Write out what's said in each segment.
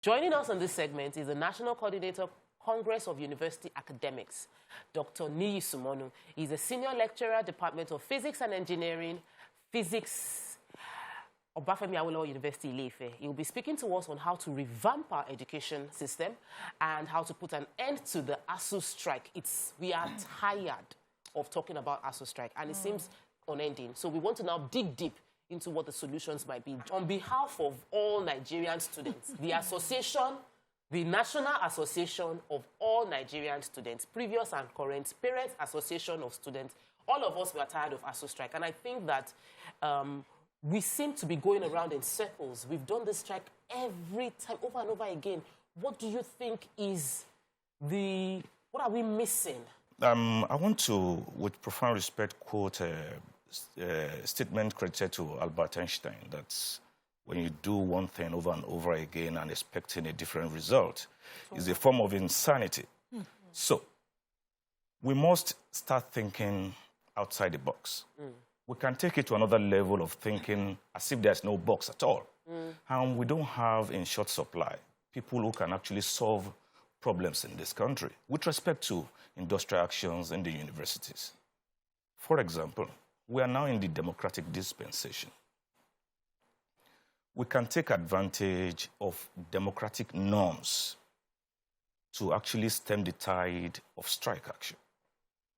Joining us on this segment is the National Coordinator, Congress of University Academics, Dr. Niyi Sunmonu. He's a senior lecturer, Department of Physics and Engineering, Physics, Obafemi Awolowo University, Ile-Ife. He will be speaking to us on how to revamp our education system and how to put an end to the ASUU strike. We are tired of talking about ASUU strike, and it seems unending. So we want to now dig deep into what the solutions might be. On behalf of all Nigerian students, the association, the National Association of all Nigerian students, previous and current, Parents Association of Students, all of us were tired of ASUU strike. And I think that we seem to be going around in circles. We've done this strike every time, over and over again. What do you think is what are we missing? I want to, with profound respect, quote a statement credited to Albert Einstein that when you do one thing over and over again and expecting a different result is a form of insanity. So we must start thinking outside the box. We can take it to another level of thinking as if there's no box at all. And we don't have in short supply people who can actually solve problems in this country with respect to industrial actions in the universities. For example, we are now in the democratic dispensation. We can take advantage of democratic norms to actually stem the tide of strike action.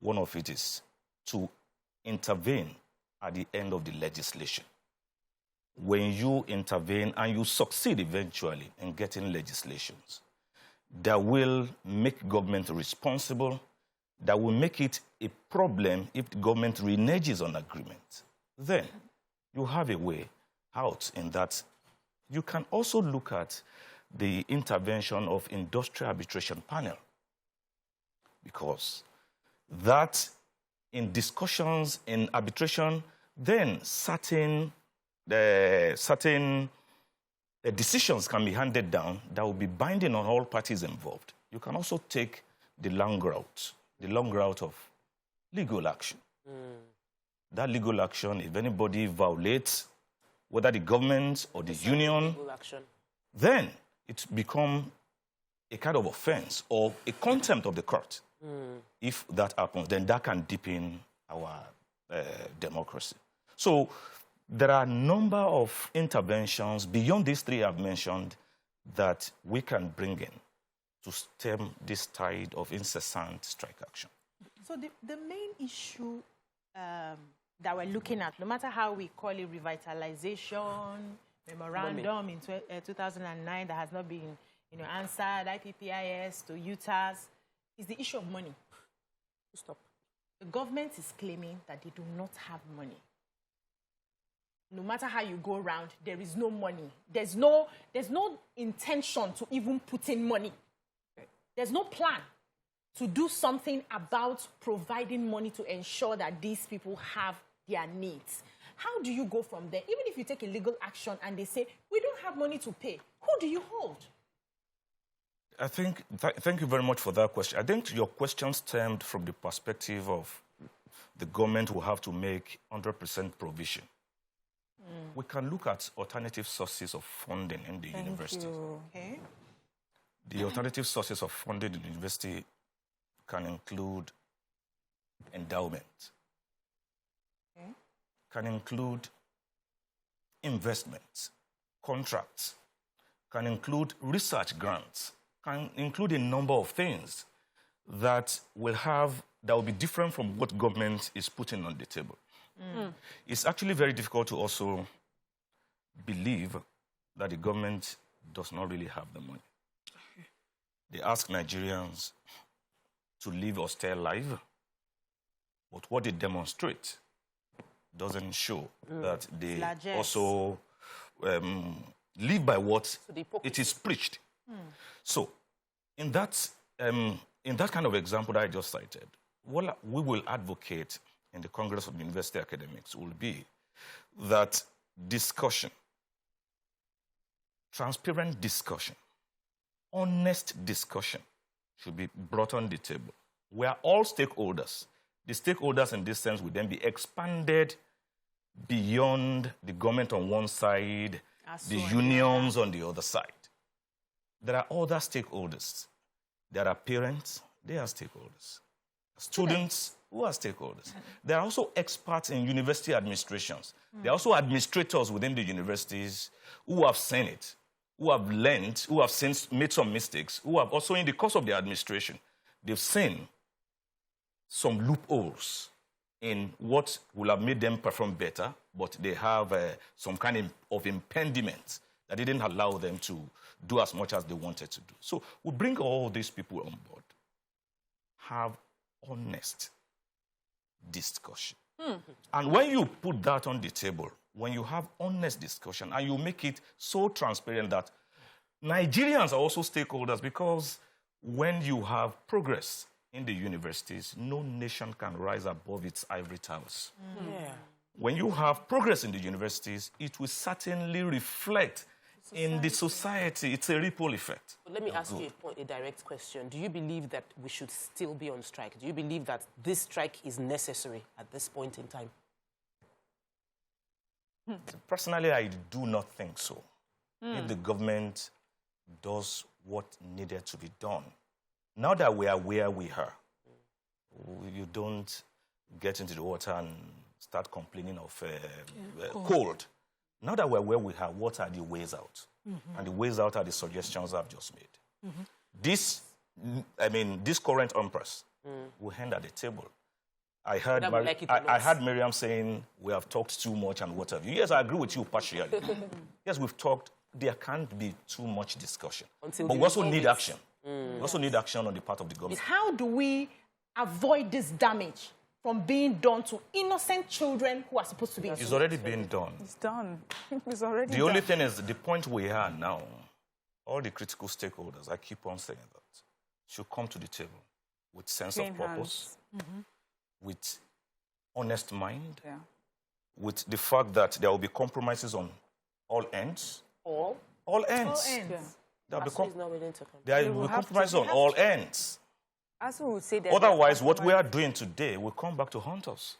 One of it is to intervene at the end of the legislation. When you intervene and you succeed eventually in getting legislations that will make government responsible, that will make it a problem if the government reneges on agreement, then you have a way out in that. You can also look at the intervention of industrial arbitration panel, because that in discussions in arbitration, then certain decisions can be handed down that will be binding on all parties involved. You can also take the long route of legal action. That legal action, if anybody violates, whether the government or the union, then it becomes a kind of offense or a contempt of the court. If that happens, then that can deepen our democracy. So there are a number of interventions beyond these three I've mentioned that we can bring in to stem this tide of incessant strike action. So the main issue that we're looking at, no matter how we call it, revitalization, memorandum in 2009 that has not been answered, IPPIS to UTAS, is the issue of money. Stop. The government is claiming that they do not have money. No matter how you go around, there is no money. There's no intention to even put in money. There's no plan to do something about providing money to ensure that these people have their needs. How do you go from there? Even if you take a legal action and they say, we don't have money to pay, who do you hold? I think, thank you very much for that question. I think your question stemmed from the perspective of the government will have to make 100% provision. We can look at alternative sources of funding in the university. Okay. The alternative sources of funding in the university can include endowment, can include investments, contracts, can include research grants, can include a number of things that will be different from what government is putting on the table. It's actually very difficult to also believe that the government does not really have the money. They ask Nigerians to live austere life, but what they demonstrate doesn't show that they also live by what it is preached. So, in that kind of example that I just cited, what we will advocate in the Congress of University Academics will be that discussion, transparent discussion, honest discussion should be brought on the table, where all stakeholders, the stakeholders in this sense will then be expanded beyond the government on one side, the unions on the other side. there are other stakeholders. There are parents, they are stakeholders. Students, who are stakeholders. There are also experts in university administrations. There are also administrators within the universities who have seen it, who have learned, who have since made some mistakes, who have also, in the course of their administration, they've seen some loopholes in what will have made them perform better, but they have some kind of impediment that didn't allow them to do as much as they wanted to do. So we bring all these people on board, have honest discussion. And when you put that on the table, when you have honest discussion and you make it so transparent that Nigerians are also stakeholders, because when you have progress in the universities, no nation can rise above its ivory towers. Yeah. When you have progress in the universities, it will certainly reflect in the society. It's a ripple effect. But let me ask you a direct question. Do you believe that we should still be on strike? Do you believe that this strike is necessary at this point in time? Personally, I do not think so. If the government does what needed to be done, now that we are where we are, you don't get into the water and start complaining of cold. Now that we're where we are, what are the ways out? And the ways out are the suggestions I've just made. This current empress will end at the table. I heard Miriam saying we have talked too much and what have you. Yes, I agree with you partially. Yes, we've talked. There can't be too much discussion. But we also need action. We also need action on the part of the government. How do we avoid this damage from being done to innocent children who are supposed to be? It's already been done. It's done. It's already done. The only thing is, the point we are now, all the critical stakeholders, I keep on saying that, should come to the table with sense of purpose, with honest mind, with the fact that there will be compromises on all ends. All ends. All ends. ASUU is not willing to come. There will be compromises on all ends. ASUU would say that. Otherwise, what we are doing today will come back to haunt us.